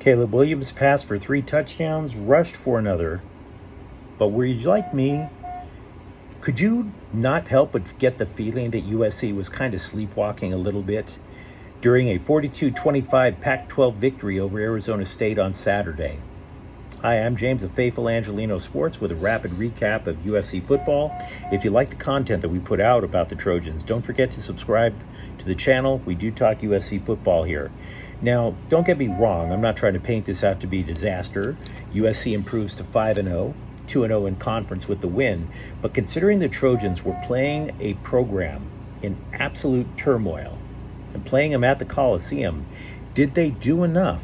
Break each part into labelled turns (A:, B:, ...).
A: Caleb Williams passed for 3 touchdowns, rushed for another. But were you like me? Could you not help but get the feeling that USC was kind of sleepwalking a little bit during a 42-25 Pac-12 victory over Arizona State on Saturday? Hi, I'm James of Faithful Angelino Sports with a rapid recap of USC football. If you like the content that we put out about the Trojans, don't forget to subscribe to the channel. We do talk USC football here. Now, don't get me wrong. I'm not trying to paint this out to be a disaster. USC improves to 5-0, 2-0 in conference with the win. But considering the Trojans were playing a program in absolute turmoil and playing them at the Coliseum, did they do enough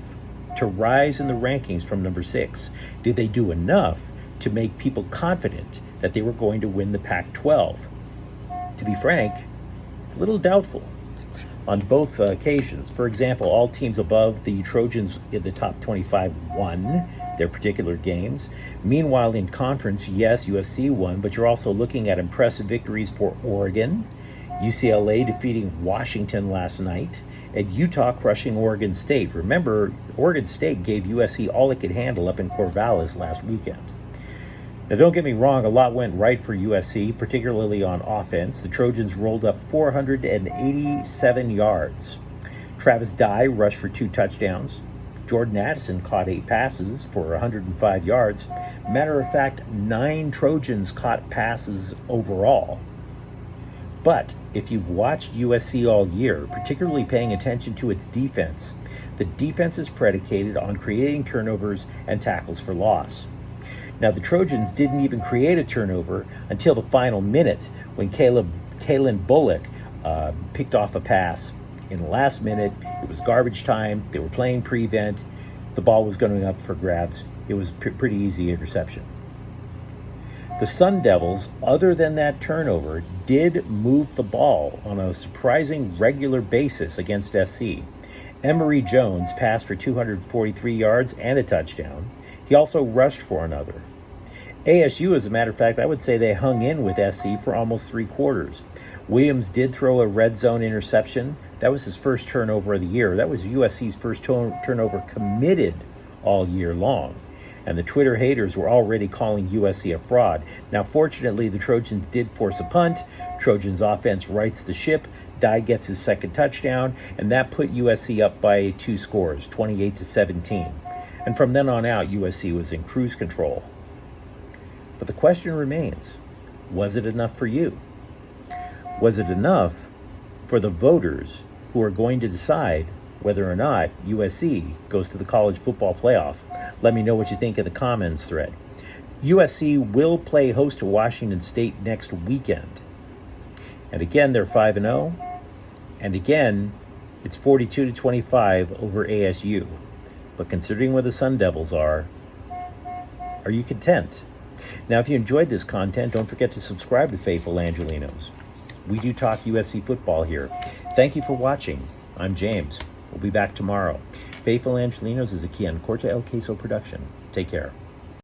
A: to rise in the rankings from number 6? Did they do enough to make people confident that they were going to win the Pac-12? To be frank, it's a little doubtful on both occasions. For example, all teams above the Trojans in the top 25 won their particular games. Meanwhile, in conference, yes, USC won, but you're also looking at impressive victories for Oregon, UCLA defeating Washington last night, and Utah crushing Oregon State. Remember, Oregon State gave USC all it could handle up in Corvallis last weekend. Now, don't get me wrong, a lot went right for USC, particularly on offense. The Trojans rolled up 487 yards. Travis Dye rushed for 2 touchdowns. Jordan Addison caught 8 passes for 105 yards. Matter of fact, 9 Trojans caught passes overall. But if you've watched USC all year, particularly paying attention to its defense, the defense is predicated on creating turnovers and tackles for loss. Now, the Trojans didn't even create a turnover until the final minute when Kalen Bullock picked off a pass in the last minute. It was garbage time. They were playing prevent. The ball was going up for grabs. It was pretty easy interception. The Sun Devils, other than that turnover, did move the ball on a surprising regular basis against SC. Emory Jones passed for 243 yards and a touchdown. He also rushed for another. ASU, as a matter of fact, I would say they hung in with SC for almost 3 quarters. Williams did throw a red zone interception. That was his first turnover of the year. That was USC's first turnover committed all year long. And the Twitter haters were already calling USC a fraud. Now, fortunately, the Trojans did force a punt. Trojans offense rights the ship. Dye gets his second touchdown, and that put USC up by 2 scores, 28-17. And from then on out, USC was in cruise control. But the question remains, was it enough for you? Was it enough for the voters who are going to decide whether or not USC goes to the college football playoff? Let me know what you think in the comments thread. USC will play host to Washington State next weekend. And again, they're 5-0. And again, it's 42-25 over ASU. But considering where the Sun Devils are you content? Now, if you enjoyed this content, don't forget to subscribe to Faithful Angelinos. We do talk USC football here. Thank you for watching. I'm James. We'll be back tomorrow. Faithful Angelinos is a Kian Corta El Queso production. Take care.